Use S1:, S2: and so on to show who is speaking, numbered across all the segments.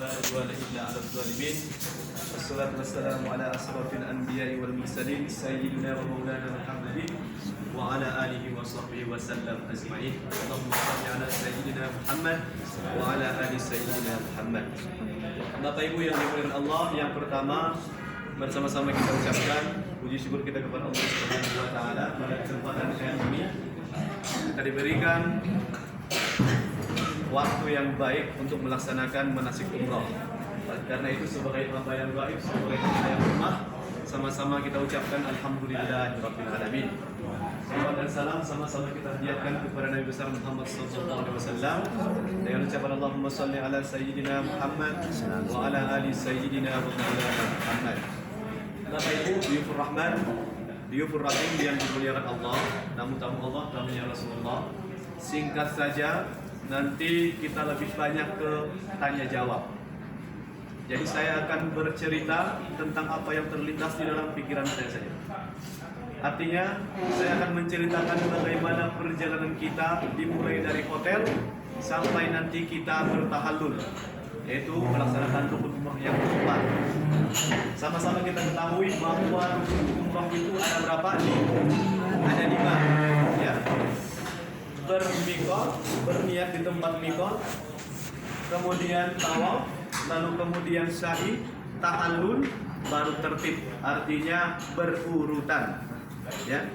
S1: ولا عدوان إلا على الظالمين والصلاة والسلام على أشرف الأنبياء والمرسلين سيدنا ومولانا محمد وعلى آله وصحبه وسلم أجمعين. اللهم صل على سيدنا Muhammad wa ala ali sayyidina Muhammad. Bapak Ibu yang dimuliakan Allah, yang pertama bersama-sama kita ucapkan puji syukur kita kepada Allah Subhanahu wa taala pada kesempatan yang ini kita diberikan waktu yang baik untuk melaksanakan manasik umrah. Karena itu sebagai hamba yang baik, sebagai hamba yang hormat, sama-sama kita ucapkan alhamdulillahirabbil alamin. Salawat dan salam sama-sama kita hadiahkan kepada Nabi besar Muhammad sallallahu alaihi wasallam dengan ucapan Allahumma shalli ala sayyidina Muhammad wa ala ali sayyidina wa maulana Muhammad. Bapak Ibu, diyufur rahman, diyufur rahim yang dimuliakan Allah, tamu-tamu Allah, tamunya Rasulullah. Singkat saja, nanti kita lebih banyak ke tanya jawab. Jadi saya akan bercerita tentang apa yang terlintas di dalam pikiran saya saja. Artinya, saya akan menceritakan bagaimana perjalanan kita dimulai dari hotel sampai nanti kita bertahallul, yaitu melaksanakan rukun umrah yang keempat. Sama-sama kita ketahui bahwa rukun umrah itu ada berapa? Ada 5. Ya. Bermikot, berniat di tempat mikot, kemudian tawaf, lalu kemudian sa'i, tahallul, baru tertib. Artinya berurutan. Ya,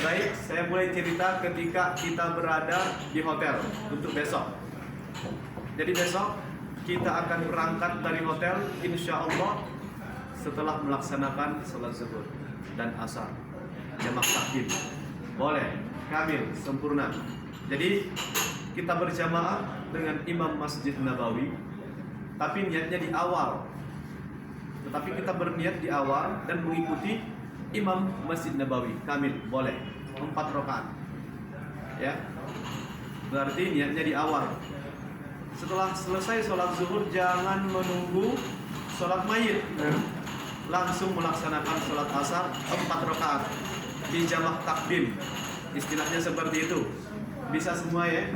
S1: baik. Saya mulai cerita ketika kita berada di hotel untuk besok. Jadi besok kita akan berangkat dari hotel, insya Allah setelah melaksanakan sholat zuhur dan asar, jamak takdim. Boleh, kamil, sempurna. Jadi kita berjamaah dengan imam Masjid Nabawi, tapi niatnya di awal. Tetapi kita berniat di awal dan mengikuti imam Masjid Nabawi, kamil, boleh 4 rakaat. Ya, berarti niatnya di awal. Setelah selesai sholat zuhur, jangan menunggu sholat mayit, langsung melaksanakan sholat asar 4 rakaat di jamak takdim. Istilahnya seperti itu. Bisa semua ya.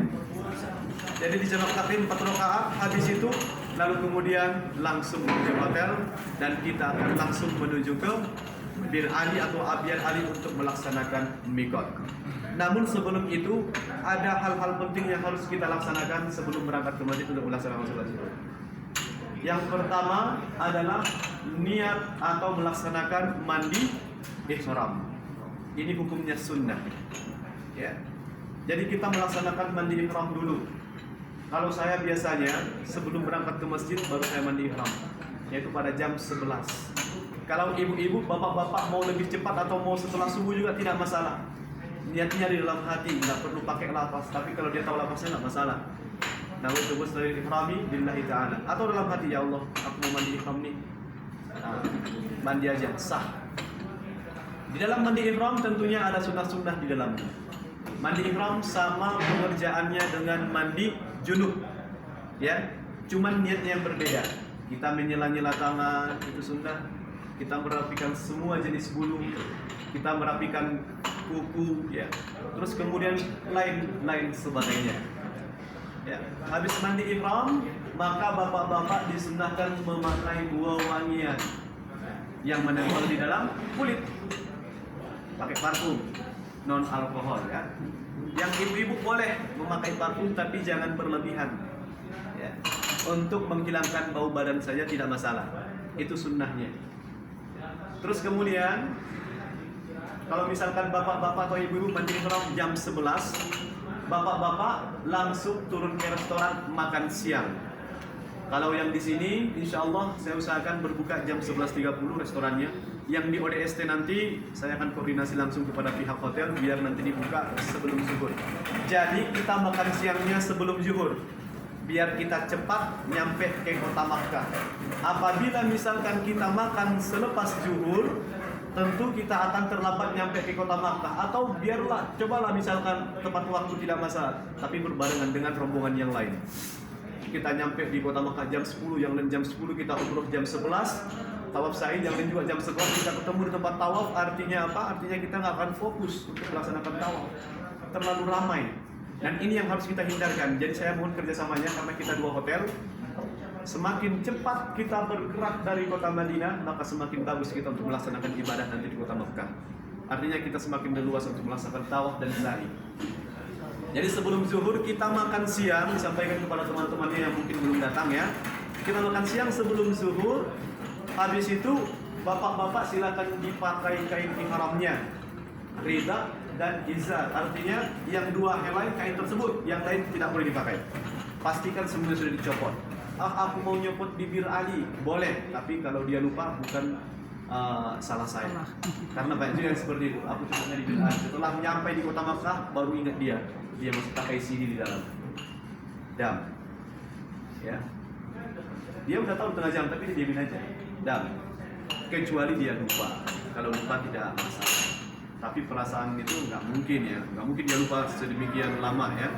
S1: Jadi di jamak takdim 4 rakaat, habis itu lalu kemudian langsung menuju hotel dan kita akan langsung menuju ke Bir Ali atau Abyad Ali untuk melaksanakan mikot. Namun sebelum itu ada hal-hal penting yang harus kita laksanakan sebelum berangkat ke masjid untuk melaksanakan sholat zuhur. Yang pertama adalah niat atau melaksanakan mandi ihram. Ini hukumnya sunnah. Ya. Jadi kita melaksanakan mandi ihram dulu. Kalau saya biasanya sebelum berangkat ke masjid baru saya mandi ihram, yaitu pada jam 11. Kalau ibu-ibu, bapak-bapak mau lebih cepat atau mau setelah subuh juga tidak masalah. Niatnya di dalam hati, nggak perlu pakai lapas. Tapi kalau dia tahu lapasnya nggak masalah. Nawaitu ghusla ihrami lillahi ta'ala. Atau dalam hati, ya Allah, aku mau mandi ihram nih. Nah, mandi aja, sah. Di dalam mandi ihram tentunya ada sunnah-sunnah di dalamnya. Mandi ihram sama pengerjaannya dengan mandi junub. Ya, cuman niatnya yang berbeda. Kita menyela-nyela tangan, itu sunnah. Kita merapikan semua jenis bulu, kita merapikan kuku, ya. Terus kemudian lain sebagainya. Ya. Habis mandi ihram, maka bapak-bapak disunahkan memakai buah wangian yang menempel di dalam kulit, pakai parfum non alkohol, ya. Yang ibu-ibu boleh memakai parfum tapi jangan berlebihan, ya. Untuk menghilangkan bau badan saja tidak masalah. Itu sunnahnya. Terus kemudian kalau misalkan bapak-bapak atau ibu-ibu mandi ihram jam 11, bapak-bapak langsung turun ke restoran makan siang. Kalau yang di sini insya Allah saya usahakan berbuka jam 11.30 restorannya. Yang di ODST nanti saya akan koordinasi langsung kepada pihak hotel biar nanti dibuka sebelum zuhur. Jadi kita makan siangnya sebelum zuhur, biar kita cepat nyampe ke kota Makkah. Apabila misalkan kita makan selepas zuhur, tentu kita akan terlambat nyampe ke kota Makkah. Atau biarlah, cobalah misalkan tepat waktu tidak masalah, tapi berbarengan dengan rombongan yang lain. Kita nyampe di kota Makkah jam 10, yang lain jam 10 kita umroh jam 11, tawaf sa'i yang lain juga jam 11 kita ketemu di tempat tawaf. Artinya apa? Artinya kita nggak akan fokus untuk melaksanakan tawaf, terlalu ramai. Dan ini yang harus kita hindarkan. Jadi saya mohon kerjasamanya karena kita 2 hotel. semakin cepat kita bergerak dari kota Madinah, maka semakin bagus kita untuk melaksanakan ibadah nanti di kota Mekah. Artinya kita semakin leluasa untuk melaksanakan tawaf dan sa'i. Jadi sebelum zuhur kita makan siang, disampaikan kepada teman-temannya yang mungkin belum datang ya. Kita makan siang sebelum zuhur. Habis itu bapak-bapak silakan dipakai kain ihramnya, rida dan izar. Artinya yang dua helai kain tersebut, yang lain tidak boleh dipakai. Pastikan semuanya sudah dicopot. Aku mau nyopot bibir Ali, boleh. Tapi kalau dia lupa bukan salah saya. Karena banyak juga yang seperti itu. Aku copotnya bibir Ali. Setelah nyampe di kota Makkah baru ingat dia masih pakai CD di dalam. Dam. Ya. Dia udah tahu tengah jam tapi dia diamin aja. Dam. Kecuali dia lupa. Kalau lupa tidak masalah. Tapi perasaan itu nggak mungkin ya. Nggak mungkin dia lupa sedemikian lama ya.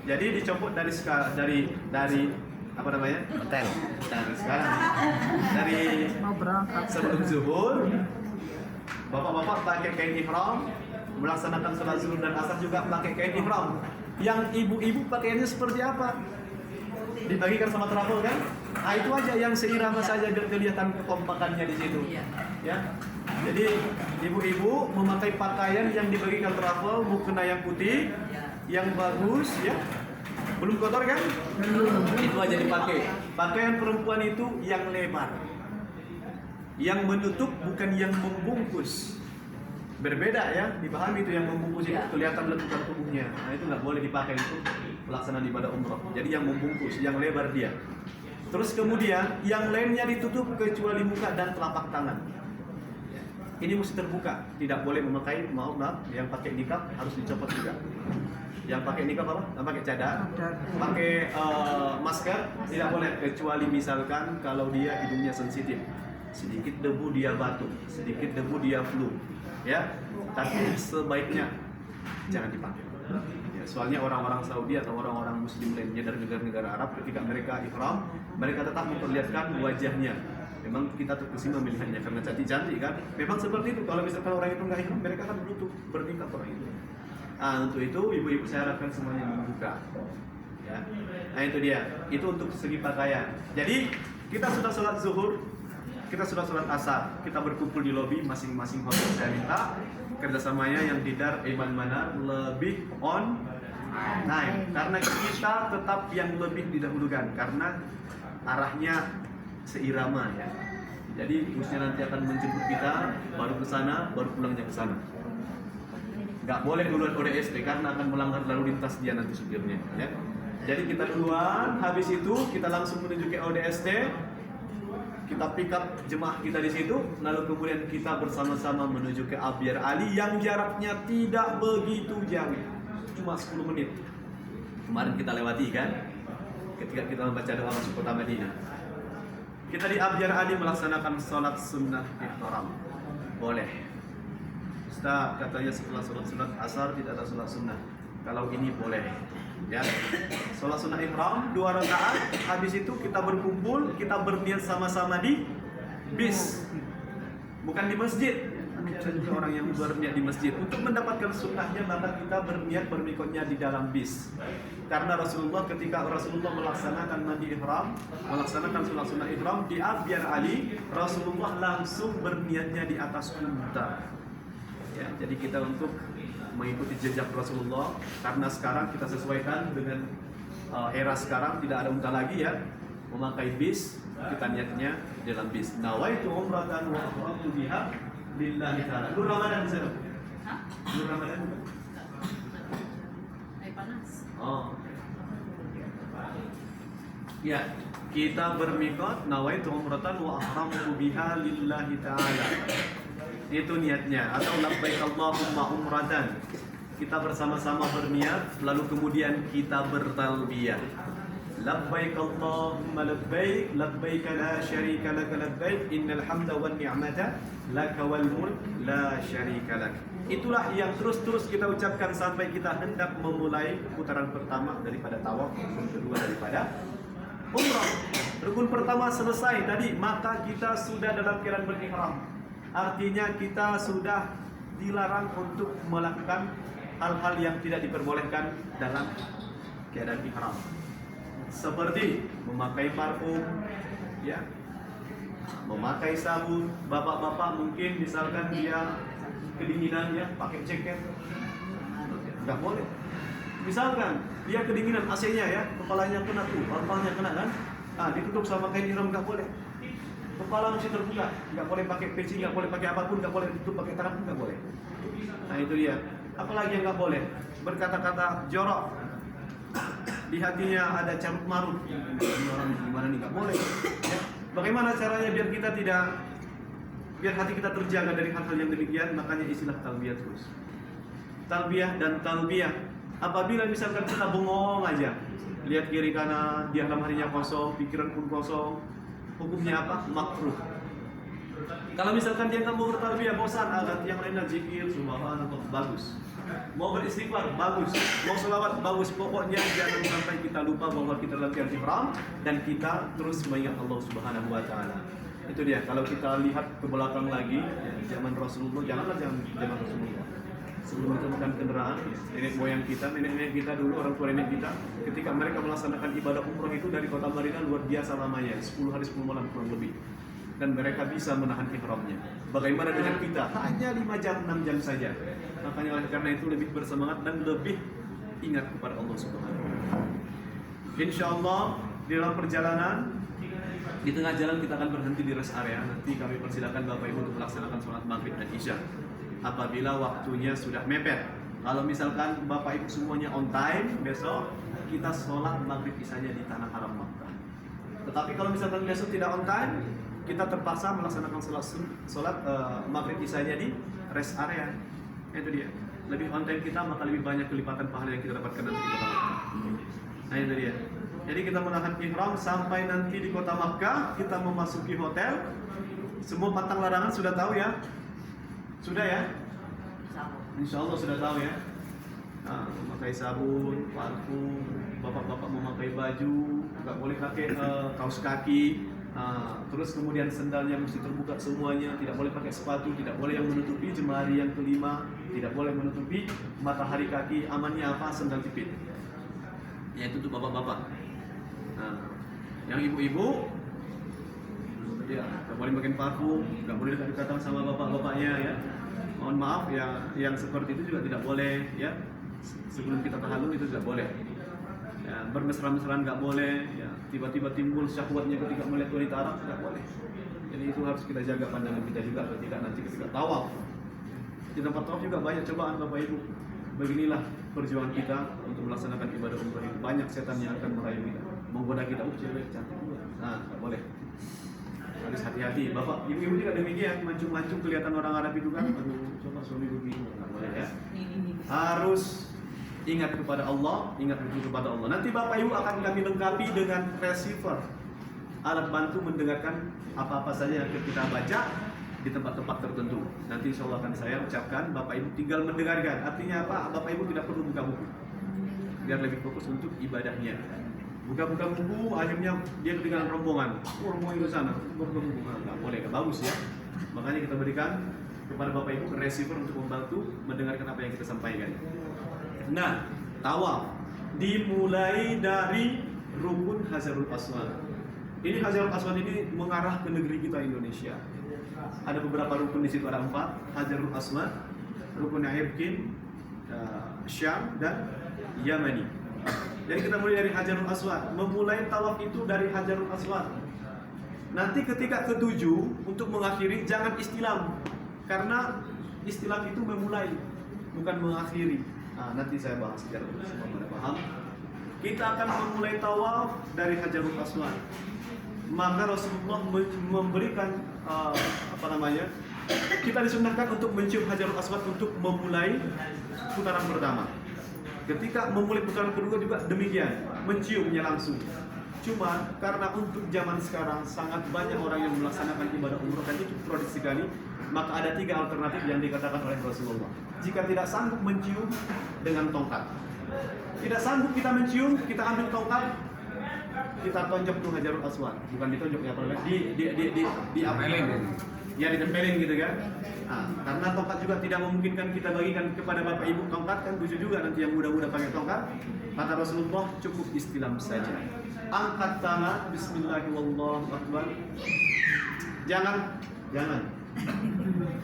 S1: Jadi dicopot dari apa namanya? Hotel. Dari sekarang. Dari
S2: Mau berangkat.
S1: sebelum zuhur, bapak-bapak pakai kain ihram, melaksanakan sholat zuhur dan asar juga pakai kain ihram. Yang ibu-ibu pakaiannya seperti apa? Dibagikan sama travel kan? Nah itu aja yang seirama saja kelihatan kekompakannya di situ. Ya. Jadi ibu-ibu memakai pakaian yang dibagikan travel, mukena yang putih, yang bagus ya. Belum kotor kan?
S2: Belum.
S1: Itu aja dipakai. Pakaian perempuan itu yang lebar, yang menutup bukan yang membungkus. Berbeda ya, dipahami itu yang membungkus itu kelihatan lekukan tubuhnya. Nah itu nggak boleh dipakai untuk pelaksanaan ibadah umroh. Jadi yang membungkus, yang lebar dia. Terus kemudian yang lainnya ditutup kecuali muka dan telapak tangan. Ini mesti terbuka, tidak boleh memakai maaf yang pakai nikab harus dicopot juga. Yang pakai nikab apa? Yang pakai cadar, pakai masker tidak boleh kecuali misalkan kalau dia hidungnya sensitif, sedikit debu dia batuk, sedikit debu dia flu, ya. Tapi sebaiknya jangan dipakai. Ya, soalnya orang-orang Saudi atau orang-orang Muslim lainnya dari negara-negara Arab ketika mereka ihram, mereka tetap memperlihatkan wajahnya. Memang kita terkesima melihatnya karena cantik-cantik kan. Memang seperti itu. Kalau misalkan orang itu nggak ihram, mereka kan butuh bernikah orang itu. Nah, untuk itu ibu-ibu saya harapkan semuanya membuka. Ya. Nah itu dia. Itu untuk segi pakaian. Jadi kita sudah sholat zuhur, kita sudah sholat asar, kita berkumpul di lobi masing-masing hotel. Saya minta kerjasamanya yang di Dar Iman Manar lebih on time karena kita tetap yang lebih didahulukan karena arahnya seirama ya. Jadi busnya nanti akan menjemput kita, baru ke sana, baru pulangnya ke sana. Nggak boleh duluan ODST karena akan melanggar lalu lintas dia nanti supirnya ya. Jadi kita duluan, habis itu kita langsung menuju ke ODST. Kita pick up jemaah kita di situ, lalu kemudian kita bersama-sama menuju ke Abyar Ali yang jaraknya tidak begitu jauh, cuma 10 menit. Kemarin kita lewati kan, ketika kita membaca doa masuk kota Madinah. Kita di Abyar Ali melaksanakan sholat sunnah ihram, boleh. Ustaz katanya setelah sholat sunat asar tidak ada sholat sunnah. Kalau ini boleh. Ya, sholat sunnah ihram 2 rakaat. Habis itu kita berkumpul, kita berniat sama-sama di bis, bukan di masjid. Ada juga orang yang berniat di masjid. Untuk mendapatkan sunnahnya maka kita berniat bermikotnya di dalam bis. Karena Rasulullah ketika Rasulullah melaksanakan mandi ihram, melaksanakan sholat sunnah ihram di Abyar Ali, Rasulullah langsung berniatnya di atas unta. Ya, jadi kita untuk mengikuti jejak Rasulullah karena sekarang kita sesuaikan dengan era sekarang tidak ada unta lagi ya, memakai bis, kita niatnya dalam bis. Nawaitu umratan wa aqamtu biha lillahi ta'ala. Bulan Ramadan di sana. Hah? Bulan Ramadan.
S2: Panas.
S1: Oh. Ya, kita bermikot nawaitu umratan wa aqamtu biha lillahi ta'ala. Itu niatnya, atau labbaik Allahumma umratan. Kita bersama-sama berniat, lalu kemudian kita bertalbiyah. Labbaik Allahumma labbaik, labbaik la syarika laka labbaik, innal hamda wan ni'mata laka wal mulk la syarika lak. Itulah yang terus-terus kita ucapkan sampai kita hendak memulai putaran pertama daripada tawaf, rukun kedua daripada umrah. Rukun pertama selesai tadi, maka kita sudah dalam keadaan berihram. Artinya kita sudah dilarang untuk melakukan hal-hal yang tidak diperbolehkan dalam keadaan ihram. Seperti memakai parfum, ya. Memakai sabun, bapak-bapak mungkin misalkan dia kedinginan ya, pakai jaket, nggak boleh. Misalkan dia kedinginan AC-nya ya, kepalanya kena tuh, kepalanya kena kan, ditutup sama kain ihram, nggak boleh. Kepala masih terbuka, nggak boleh pakai peci, nggak boleh pakai apapun, nggak boleh ditutup pakai tangan, nggak boleh. Nah itu dia. Apalagi yang nggak boleh, berkata-kata jorok, di hatinya ada carut marut, orang gimana nih, nggak boleh. Ya. Bagaimana caranya biar kita tidak, biar hati kita terjaga dari hal-hal yang demikian? Makanya istilah talbiyah terus. Talbiyah dan talbiyah. Apabila misalkan kita bengong aja, lihat kiri kanan, di dalam harinya kosong, pikiran pun kosong, hukumnya apa? Makruh. Kalau misalkan dia nggak mau bertalbiyah, bosan, ganti yang lainnya, zikir, subhanallah, bagus. Mau beristighfar, bagus. Mau selawat, bagus. Pokoknya jangan sampai kita lupa bahwa kita latihan ihram dan kita terus mengingat Allah Subhanahu Wa Taala. Itu dia. Kalau kita lihat ke belakang lagi, zaman Rasulullah, janganlah zaman Rasulullah. Sebelum ditemukan kendaraan, nenek moyang kita, nenek kita dulu, orang tua nenek kita, ketika mereka melaksanakan ibadah umroh itu dari kota Madinah luar biasa lamanya, 10 hari 10 malam kurang lebih. Dan mereka bisa menahan ihramnya. Bagaimana dengan kita? Hanya 5 jam, 6 jam saja. Makanya oleh karena itu lebih bersemangat dan lebih ingat kepada Allah Subhanahu wa taala. Insyaallah di dalam perjalanan, di tengah jalan kita akan berhenti di rest area. Nanti kami persilakan Bapak Ibu untuk melaksanakan sholat maghrib dan isya apabila waktunya sudah mepet. Kalau misalkan Bapak Ibu semuanya on time, besok kita sholat maghrib isyanya di tanah haram Makkah. Tetapi kalau misalkan besok tidak on time, kita terpaksa melaksanakan sholat maghrib isyanya di rest area. Itu dia. Lebih on time kita, maka lebih banyak kelipatan pahala yang kita dapatkan nanti di kota Makkah. Nah itu dia. Jadi kita menahan ihram sampai nanti di kota Makkah, kita memasuki hotel. Semua pantang larangan sudah tahu ya? Sudah ya? Insya Allah sudah tahu ya. Memakai sabun, parfum, bapak-bapak memakai baju, nggak boleh pakai kaos kaki. Terus kemudian sendalnya mesti terbuka semuanya, tidak boleh pakai sepatu, tidak boleh yang menutupi jemari yang kelima, tidak boleh menutupi matahari kaki. Amannya apa? Sendal jepit. Ya itu untuk bapak-bapak. Yang ibu-ibu, ya nggak boleh pakai parfum, nggak boleh dekat-dekatan sama bapak-bapaknya ya. Mohon maaf ya, yang seperti itu juga tidak boleh ya. Sebelum kita tahallul itu tidak boleh. Ya, bermesra-mesraan nggak boleh, ya, tiba-tiba timbul syahwatnya ketika melihat wanita Arab, nggak boleh. Jadi itu harus kita jaga pandangan kita juga ketika tawaf. Di tempat tawaf juga banyak cobaan Bapak Ibu. Beginilah perjuangan kita untuk melaksanakan ibadah umrah itu. Banyak setan yang akan merayu kita, menggoda kita. Cewek cantik juga. Nggak boleh. Harus hati-hati. Bapak, ibu-ibu juga demikian, mancung-mancung kelihatan orang Arab itu kan. Aduh, coba suami begini, nggak boleh ya. Harus ingat kepada Allah, ingat betul kepada Allah. Nanti Bapak Ibu akan kami lengkapi dengan receiver, alat bantu mendengarkan apa-apa saja yang kita baca di tempat-tempat tertentu. Nanti insya Allah akan saya ucapkan, Bapak Ibu tinggal mendengarkan. Artinya apa? Bapak Ibu tidak perlu buka buku, biar lebih fokus untuk ibadahnya. Buka-buka buku, akhirnya dia ketinggalan rombongan. Rombongan itu sana, buka buku, nggak boleh, nggak bagus ya. Makanya kita berikan kepada Bapak Ibu receiver untuk membantu mendengarkan apa yang kita sampaikan. Nah, tawaf dimulai dari rukun Hajarul Aswad. Ini Hajarul Aswad ini mengarah ke negeri kita Indonesia. Ada beberapa rukun di situ, ada 4. Hajarul Aswad, rukun Irkin, Syam dan Yamani. Jadi kita mulai dari Hajarul Aswad. Memulai tawaf itu dari Hajarul Aswad. Nanti ketika ke-7 untuk mengakhiri jangan istilam, karena istilam itu memulai, bukan mengakhiri. Nanti saya bahas secara semua pada paham. Kita akan memulai tawaf dari Hajarul Aswad. Maka Rasulullah memberikan kita disunnahkan untuk mencium Hajarul Aswad untuk memulai putaran pertama. Ketika memulai putaran kedua juga demikian, menciumnya langsung. Cuma karena untuk zaman sekarang sangat banyak orang yang melaksanakan ibadah umroh dan itu produk sekali, maka ada 3 alternatif yang dikatakan oleh Rasulullah. Jika tidak sanggup mencium, dengan tongkat. Tidak sanggup kita mencium, kita ambil tongkat, kita tonjok tuh Hajarul Aswad. Bukan ditonjok ya, ya ditempelin gitu kan. Karena tongkat juga tidak memungkinkan kita bagikan kepada Bapak Ibu tongkat, kan lucu juga nanti yang muda-muda pakai tongkat. Kata Rasulullah, cukup istilam saja. angkat tangan, Bismillahirrahmanirrahim.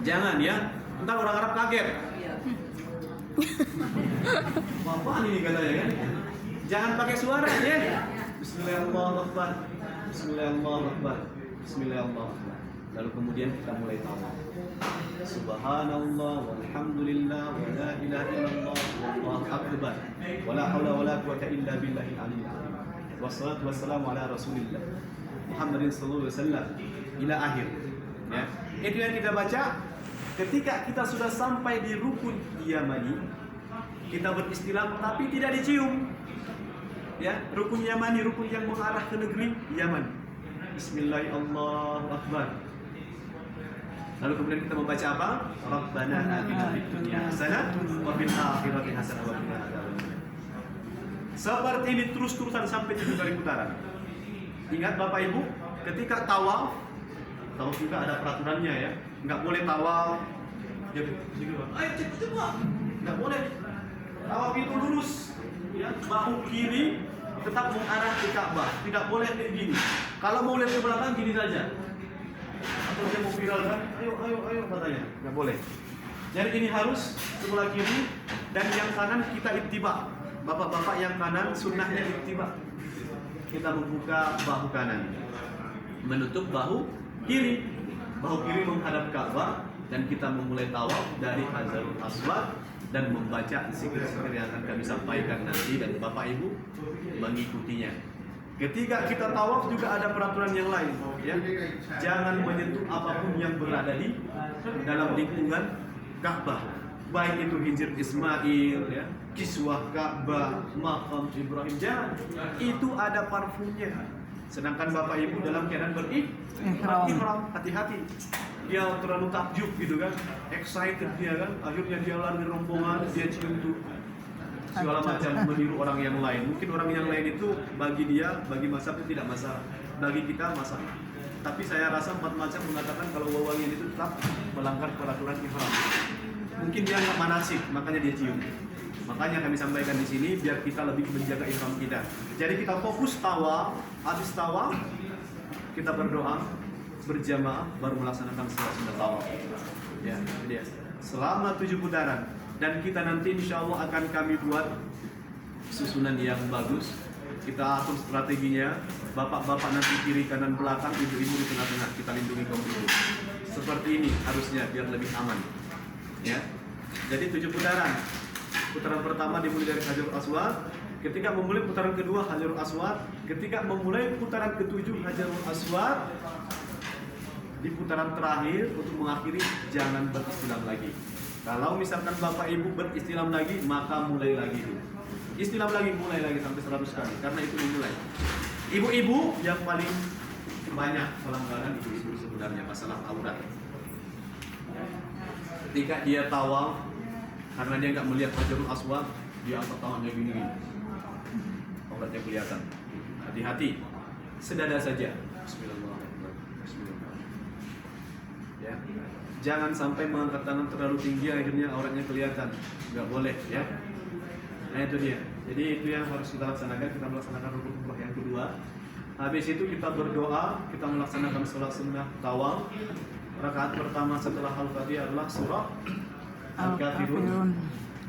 S1: Jangan ya. Entar orang Arab kaget. Apaan ini katanya kan? Jangan pakai suara ya. Bismillahirrahmanirrahim. Bismillahirrahmanirrahim. Bismillahirrahmanirrahim. Lalu kemudian kita mulai tawaf. Subhanallah walhamdulillah wa la ilaha illallah wallahu akbar. Wa la haula wa la quwwata illa billahil aliyyil azim. Wassalatu wassalamu ala Rasulillah Muhammadin sallallahu alaihi wasallam ila akhir. Ya. Itu yang kita baca ketika kita sudah sampai di rukun Yamani. Kita beristilam tapi tidak dicium. Ya, rukun Yamani, rukun yang mengarah ke negeri Yaman. Bismillahirrahmanirrahim. Lalu kemudian kita membaca apa? Rabbana atina fid dunya hasanah wa fil akhirati hasanah wa qina adzabannar. Seperti ini terus-terusan sampai 7 kali putaran. Ingat Bapak Ibu, ketika tawaf juga ada peraturannya ya. Enggak boleh tawaf. Ya, ayo cepat. Enggak boleh. Tawaf itu lurus, ya, bahu kiri tetap mengarah ke Ka'bah. Tidak boleh kayak gini. Kalau mau lihat ke belakang gini saja. Atau dia mau viral kan? Ayo katanya. Nggak boleh. Jadi ini harus sebelah kiri dan yang kanan kita ittiba. Bapak-bapak yang kanan sunnahnya ittiba. Kita membuka bahu kanan, menutup bahu kiri. Bahu kiri menghadap Ka'bah dan kita memulai tawaf dari Hajarul Aswad dan membaca zikir-zikir yang akan kami sampaikan nanti dan Bapak Ibu mengikutinya. Ketika kita tawaf juga ada peraturan yang lain, ya. Jangan menyentuh apapun yang berada di dalam lingkungan Ka'bah. Baik itu Hijr Ismail, ya, Kiswah Ka'bah, Maqam Ibrahim, jangan. Itu ada parfumnya. Sedangkan Bapak Ibu dalam keadaan ihram, hati-hati. Dia terlalu takjub gitu kan, excited dia kan, akhirnya dia lari rombongan, dia cium tuh segala macam meniru orang yang lain. Mungkin orang yang lain itu bagi dia, bagi mazhab itu tidak masalah, bagi kita masalah. Tapi saya rasa 4 mazhab mengatakan kalau wewangian itu tetap melanggar peraturan ihram. Mungkin dia nggak manasik, makanya dia cium. Makanya kami sampaikan di sini biar kita lebih menjaga ihram kita. Jadi kita fokus tawaf, habis tawaf kita berdoa berjamaah baru melaksanakan sholat sunat tawaf. Ya, dia. Selama 7 putaran dan kita nanti insya Allah akan kami buat susunan yang bagus. Kita atur strateginya. Bapak-bapak nanti kiri kanan belakang, ibu-ibu di tengah-tengah. Kita lindungi kaum ibu. Seperti ini harusnya biar lebih aman. Ya. Jadi 7 putaran. Putaran pertama dimulai dari Hajarul Aswad. Ketika memulai putaran kedua Hajarul Aswad. Ketika memulai putaran ke-7 Hajarul Aswad. Di putaran terakhir untuk mengakhiri jangan beristilam lagi. Kalau misalkan Bapak Ibu beristilam lagi, maka mulai lagi dulu. Istilam lagi, mulai lagi sampai 100 kali. Karena itu memulai. Ibu-ibu yang paling banyak pelanggaran ibu-ibu sebenarnya masalah aurat. Ketika dia tawaf, karena dia nggak melihat Hajarul Aswad, dia angkat tangannya gini. Auratnya kelihatan. Hati-hati. Sedada saja. Bismillahirrahmanirrahim. Ya. Jangan sampai mengangkat tangan terlalu tinggi akhirnya auratnya kelihatan. Nggak boleh ya. Nah itu dia. Jadi itu yang harus kita laksanakan. Kita melaksanakan rukun umrah yang kedua. Habis itu kita berdoa, kita melaksanakan sholat sunnah tawaf. Rakaat pertama setelah Al-Fatihah adalah surah Al-Kafirun.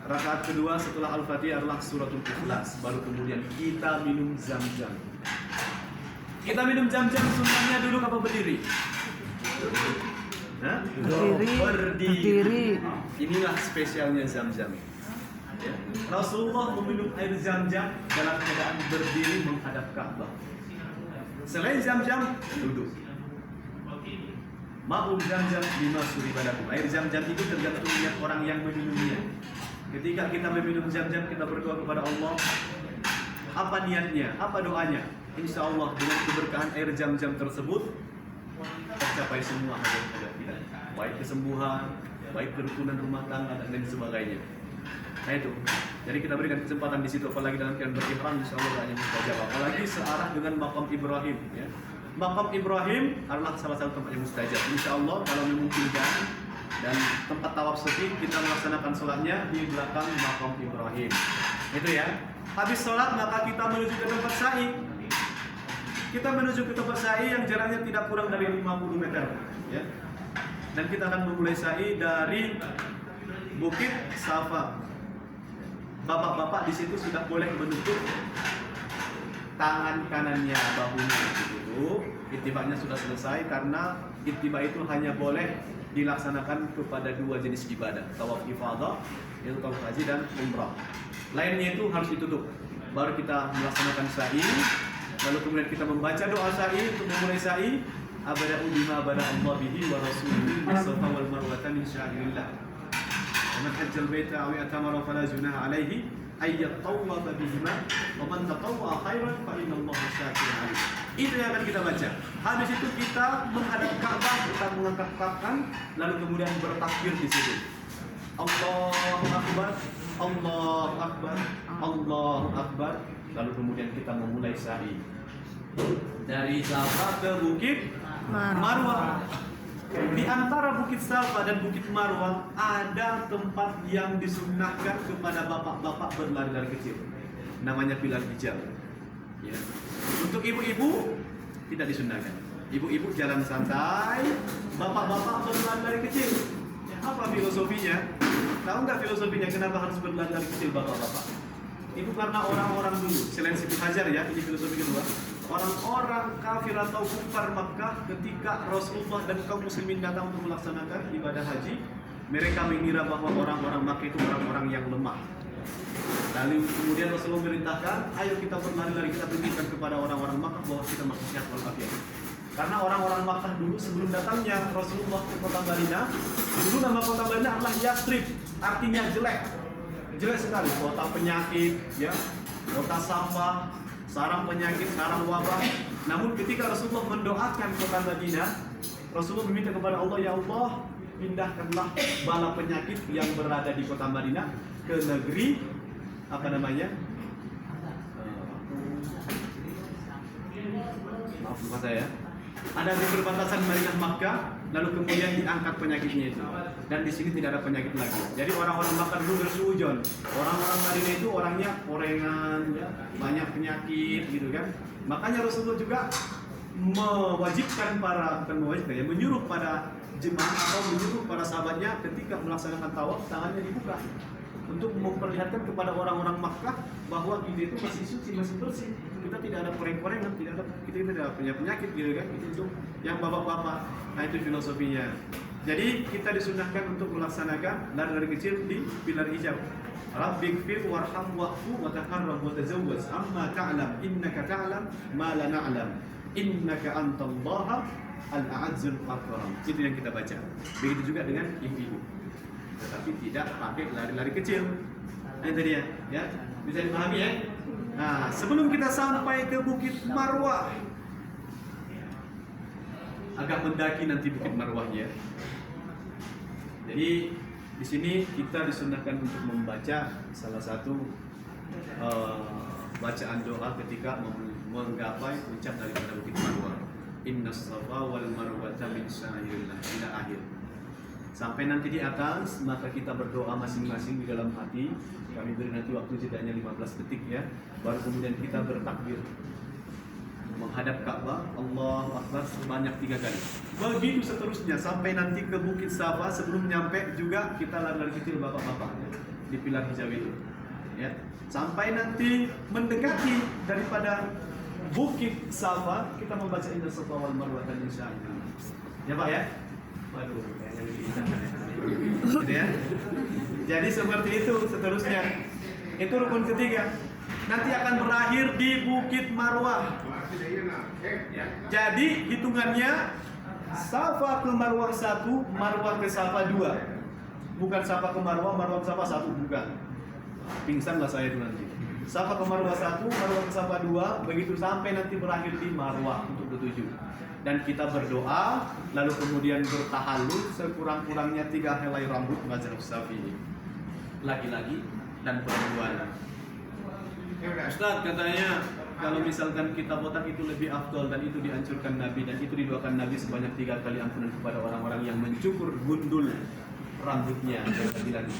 S1: Rakaat kedua setelah Al-Fatihah adalah suratul Ikhlas. Baru kemudian kita minum zam-zam. Kita minum zam-zam sunnahnya duduk apa berdiri? Berdiri. Inilah spesialnya zam-zam. Ya. Rasulullah meminum air zam-zam dalam keadaan berdiri menghadap Ka'bah. Selain zam-zam, duduk. Ma'ul zam-zam lima suribadakum. Air zam-zam itu tergantung niat orang yang meminumnya. Ketika kita meminum zam-zam, kita berdoa kepada Allah. Apa niatnya? Apa doanya? Insya Allah dengan keberkahan air zam-zam tersebut tercapai semua hajat-hajat kita, baik kesembuhan, baik kerukunan rumah tangga dan lain sebagainya. Nah itu, jadi kita berikan kesempatan di situ, apalagi dalam keadaan berihram, insya Allah doanya mustajab. Apalagi searah dengan Maqam Ibrahim. Ya. Maqam Ibrahim adalah salah satu tempat yang mustajab. Insya Allah kalau memungkinkan dan tempat tawaf sepi, kita melaksanakan sholatnya di belakang Maqam Ibrahim. Itu ya. Habis sholat maka kita menuju ke tempat sa'i. kita menuju ke tempat sa'i yang jaraknya tidak kurang dari 50 meter, ya. Dan kita akan memulai sa'i dari Bukit Safa. Bapak-bapak di situ sudah boleh menutup tangan kanannya, bahunya dulu. Ittiba'nya sudah selesai karena ittiba itu hanya boleh dilaksanakan kepada dua jenis ibadah, tawaf ifadah, yaitu tawaf haji dan umrah. Lainnya itu harus ditutup. Baru kita melaksanakan sa'i, lalu kemudian kita membaca doa sa'i untuk memulai sa'i. Abada'u bima bada Allah bihi wa rasuluhu bis-safa wal marwata min sya'irillah. Wa man hajjal baita aw i'tamara fala junaha alaihi ay yatawwafa bihima wa man tatawwa khairan fa inna Allaha syakirun alim. Itu yang akan kita baca. Habis itu kita menghadap Ka'bah, kita mengangkat tangan, lalu kemudian bertakbir di situ. Allahu Akbar, Allahu Akbar, Allahu Akbar. Lalu kemudian kita memulai sa'i dari Safa ke Bukit Marwah. Di antara Bukit Safa dan Bukit Marwah ada tempat yang disunnahkan kepada bapak-bapak berlari-lari kecil. Namanya pilar hijau. Ya. Untuk ibu-ibu tidak disunnahkan. Ibu-ibu jalan santai, bapak-bapak berlari-lari kecil. Apa filosofinya? Tahu nggak filosofinya kenapa harus berlari-lari kecil bapak-bapak? Itu karena orang-orang dulu, selain Siti Hajar ya, ini filosofi kedua. Orang-orang kafir atau kufar Makkah ketika Rasulullah dan kaum muslimin datang untuk melaksanakan ibadah haji, mereka mengira bahwa orang-orang Makkah itu orang-orang yang lemah. Lalu kemudian Rasulullah merintahkan, ayo kita berlari-lari, kita tunjukkan kepada orang-orang Makkah bahwa kita masih sehat walafiat. Karena orang-orang Makkah dulu sebelum datangnya Rasulullah ke kota Madinah, dulu nama kota Madinah adalah Yathrib, artinya jelek. Jelek sekali, kota penyakit, ya, kota sampah, sarang penyakit, sarang wabah. Namun ketika Rasulullah mendoakan kota Madinah, Rasulullah meminta kepada Allah, ya Allah, pindahkanlah bala penyakit yang berada di kota Madinah ke negeri apa namanya? Maaf lupa saya. Ada di perbatasan Madinah Makkah, lalu kemudian diangkat penyakitnya itu. Dan di sini tidak ada penyakit lagi. Jadi orang-orang Makkah dulu bersuujon. Orang-orang Madinah itu orangnya korengan, ya, banyak penyakit gitu kan. Makanya Rasulullah juga menyuruh pada jemaah atau menyuruh para sahabatnya ketika melaksanakan tawaf tangannya dibuka untuk memperlihatkan kepada orang-orang Makkah bahwa kita itu masih suci, masih bersih. Kita tidak ada koreng-korengan, kita tidak punya penyakit gitu kan. Itu untuk yang bapak-bapak. Nah itu filosofinya. Jadi kita disunahkan untuk melaksanakan lari-lari kecil di pilar hijau. Rabbighfir warham wa'fu wa taharram wa tazawwaz amma ta'lam innaka ta'lam ma la na'lam innaka antallaha al-a'azzul akram. Itu yang kita baca. Begitu juga dengan ibu-ibu. Tetapi tidak pakai lari-lari kecil. Nah, itu dia, ya. Bisa dipahami ya? Nah, sebelum kita sampai ke Bukit Marwah, agak mendaki nanti Bukit Marwahnya. Jadi di sini kita disunahkan untuk membaca salah satu bacaan doa ketika menggapai puncak daripada Bukit Marwah. Innas safa wal marwata min sya'airillah, ila akhir. Sampai nanti di atas, maka kita berdoa masing-masing di dalam hati. Kami beri nanti waktu jedanya 15 detik ya. Baru kemudian kita bertakbir menghadap Ka'bah, Allahu Akbar sebanyak 3 kali. Begitu seterusnya sampai nanti ke Bukit Safa. Sebelum nyampe juga kita lari-lari kecil bapak-bapak ya, di pilar hijau itu. Ya. Sampai nanti mendekati daripada Bukit Safa, kita membaca Inna Safa wal Marwah min sya'airillah. Ya Pak ya? Waduh, kayaknya gitu ya. Jadi seperti itu seterusnya. Itu rukun ketiga. Nanti akan berakhir di Bukit Marwah. Ya. Jadi hitungannya Safa ke Marwah 1, Marwah ke Safa 2. Bukan Safa ke Marwah, Marwah ke Safa 1, bukan. Pingsan lah saya itu nanti. Safa ke Marwah 1, Marwah ke Safa 2, begitu sampai nanti berakhir di Marwah untuk ketujuh. Dan kita berdoa, lalu kemudian bertahallul sekurang-kurangnya 3 helai rambut mazhab Syafi'i, laki-laki dan perempuan. Ustaz katanya kalau misalkan kita botak itu lebih afdol dan itu dianjurkan Nabi dan itu didoakan Nabi sebanyak 3 kali ampunan kepada orang-orang yang mencukur gundul rambutnya.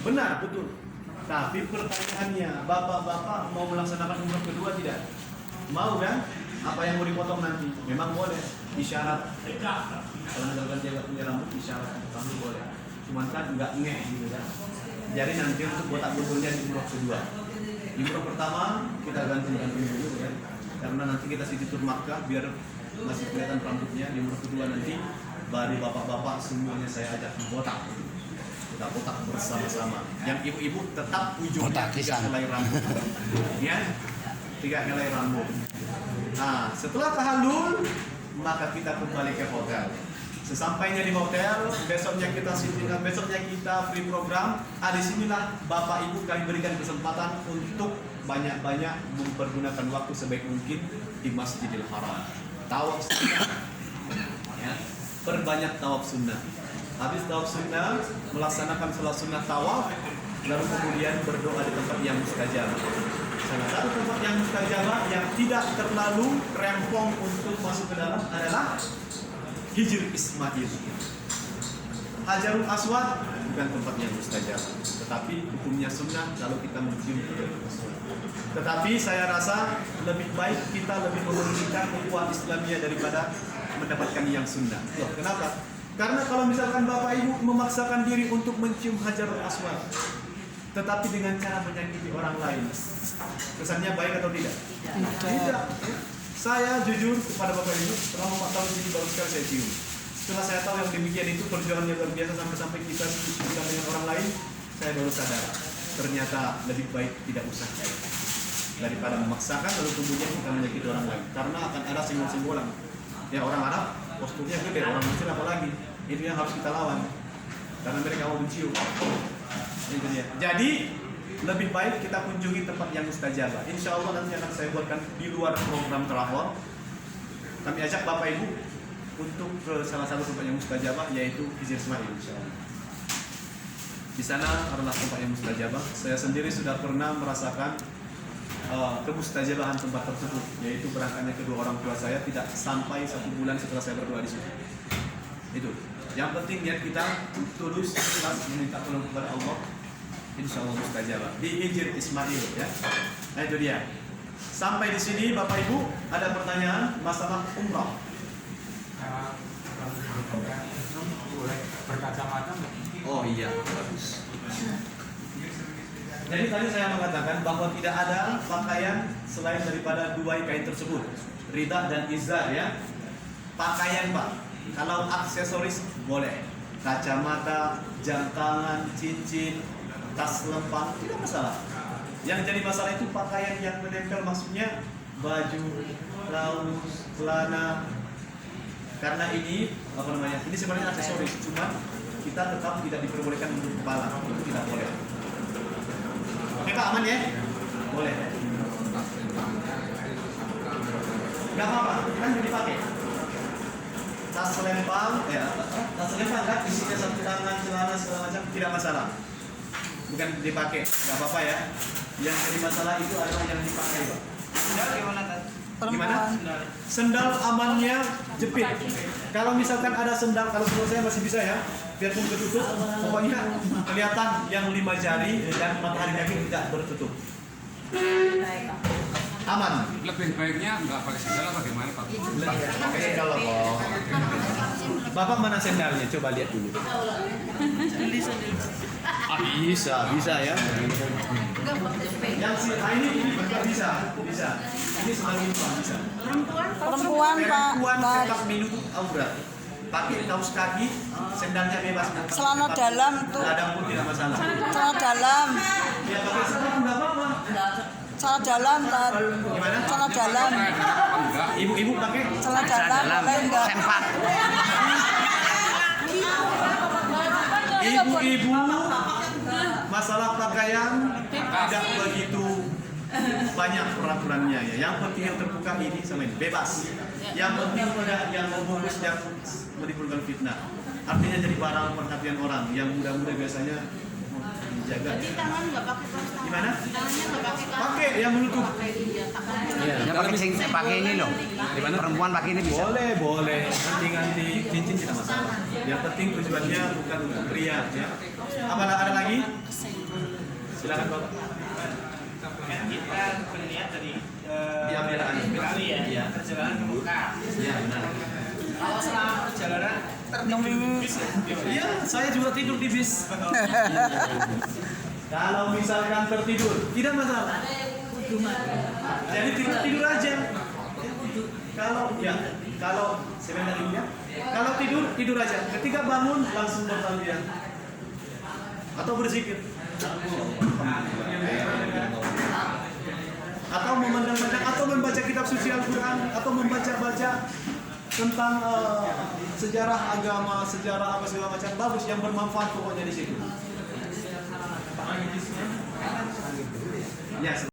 S1: Benar, betul. Tapi pertanyaannya, bapak-bapak mau melaksanakan umrah kedua tidak? Mau kan? apa yang mau dipotong nanti. Memang boleh isyarat. Kalau misalkan dia nggak punya rambut, isyarat rambut boleh. Cuman kan nggak ngeh gitu kan. Jadi nanti untuk botak botolnya di umroh kedua. Di umroh pertama kita ganti dulu ya. Karena nanti kita siti tur Makkah biar masih kelihatan rambutnya. Di umroh kedua nanti baru bapak-bapak semuanya saya ajak botak. Kita botak bersama-sama. Yang ibu-ibu tetap ujungnya tidak helai rambut. Ya, tidak helai rambut. Nah, setelah tahallul maka kita kembali ke hotel. Sesampainya di hotel, besoknya kita free program. Disinilah bapak ibu kami berikan kesempatan untuk banyak-banyak mempergunakan waktu sebaik mungkin di Masjidil Haram. Tawaf sunnah, ya, perbanyak tawaf sunnah. Habis tawaf sunnah, melaksanakan sholat sunnah tawaf, lalu kemudian berdoa di tempat yang mustajab. Salah satu tempat yang mustajab yang tidak terlalu rempong untuk masuk ke dalam adalah Hijr Ismail. Hajarul Aswad bukan tempat yang mustajab, tetapi hukumnya sunnah kalau kita mencium Hajarul Aswad. Tetapi saya rasa lebih baik kita lebih mementingkan ukhuwah Islamiyah daripada mendapatkan yang sunnah. Loh, kenapa? Karena kalau misalkan bapak ibu memaksakan diri untuk mencium Hajarul Aswad, tetapi dengan cara menyakiti orang lain, kesannya baik atau tidak? Tidak. Saya jujur kepada bapak ibu, selama 4 tahun ini baru sekali saya cium. Setelah saya tahu yang demikian itu perjuangannya luar biasa sampai kita cium dengan orang lain, saya baru sadar ternyata lebih baik tidak usah daripada memaksakan lalu kemudian kita menyakiti orang lain. Karena akan ada simbol-simbolan. Ya orang Arab posturnya gede, orang Mesir apalagi. Itu yang harus kita lawan. Karena mereka mau mencium. Itu dia. Jadi lebih baik kita kunjungi tempat yang mustajabah. Insya Allah nanti akan saya buatkan di luar program travel. Kami ajak bapak ibu untuk ke salah satu tempat yang mustajabah, yaitu Hijr Ismail. Insya Allah. Di sana adalah tempat yang mustajabah. Saya sendiri sudah pernah merasakan kemustajabahan tempat tersebut, yaitu berangkatnya kedua orang tua saya tidak sampai 1 bulan setelah saya berdoa di situ. Itu. Yang penting niat kita tulus, ikhlas meminta tolong kepada Allah. Insya Allah mustajabah di Hijr Ismail ya. Nah itu dia. Sampai di sini Bapak Ibu ada pertanyaan masalah umrah.
S2: Berkacamata.
S1: Oh iya, bagus. Jadi tadi saya mengatakan bahwa tidak ada pakaian selain daripada 2 kain tersebut, ridha dan izar ya. Pakaian Pak. Kalau aksesoris boleh. Kacamata, jam tangan, cincin, tas lempang tidak masalah. Yang jadi masalah itu pakaian yang menempel, maksudnya baju, kaos, celana. Karena ini ini sebenarnya aksesoris, cuma kita tetap tidak diperbolehkan untuk kepala, itu tidak boleh. Oke Pak, aman ya? Boleh. Gak apa-apa, kan jadi pakai. Tas lempang, tas lempang kan isinya 1 tangan, celana segala macam tidak masalah. Bukan dipakai, nggak apa-apa ya. Yang jadi masalah itu adalah yang dipakai, Pak. Sendal gimana, Gimana? Sendal amannya jepit. Kalau misalkan ada sendal, kalau menurut saya masih bisa ya, biarpun ketutup, pokoknya kelihatan yang 5 jari dan matahari kaki tidak bertutup. Aman.
S2: Lebih baiknya nggak pakai sendal apa gimana Pak?
S1: Pakai sendal kok. Bapak mana sendalnya? Coba lihat dulu. Bisa ya. Yang ini juga bisa. Ini semakin bisa.
S3: Perempuan Pak.
S1: Tetap menutup aurat. Pakai kaos kaki, sendalnya bebas.
S3: Celana dalam tuh.
S1: Ada pun tidak masalah.
S3: Celana dalam.
S1: Ya pakai sendal nggak apa-apa.
S3: Celana dalam Tat.
S1: Gimana?
S3: Celana dalam.
S1: Ibu-ibu pakai
S3: Celana dalam boleh enggak?
S1: Ibu-ibu masalah pakaian tidak begitu banyak peraturannya ya. Yang penting yang terbuka ini sama ini bebas. Yang penting tidak yang membungkus yang menimbulkan fitnah. Artinya jadi barang perhatian orang. Yang muda-muda biasanya dijaga.
S4: Jadi tangan nggak pakai kaos tangan.
S1: Gimana?
S4: Tangannya nggak pakai kaos.
S1: Pakai yang menutup.
S5: Ya pakai ini loh. Gimana? Perempuan pakai ini bisa.
S1: Boleh. Ganti cincin tidak masalah. Yang penting tujuannya bukan untuk pria ya. Apa ada lagi? Silakan Bapak.
S6: kan kita melihat dari
S1: Diambil alih.
S6: beralih ya,
S1: Iya.
S6: perjalanan ke Mekah.
S1: Iya benar.
S6: Kalau selama perjalanan tertidur di bis ya,
S1: Iya, saya juga tidur di bis. Kalau misalkan tertidur, tidak masalah. Jadi tidur aja. Kalau sebentar ini ya. Kalau tidur aja. Ketika bangun langsung bertalbiyah atau berzikir. Atau memandang-mandang atau membaca kitab suci Al-Qur'an atau membaca-baca tentang sejarah agama, sejarah apa segala macam bagus yang bermanfaat pokoknya di situ. Ya.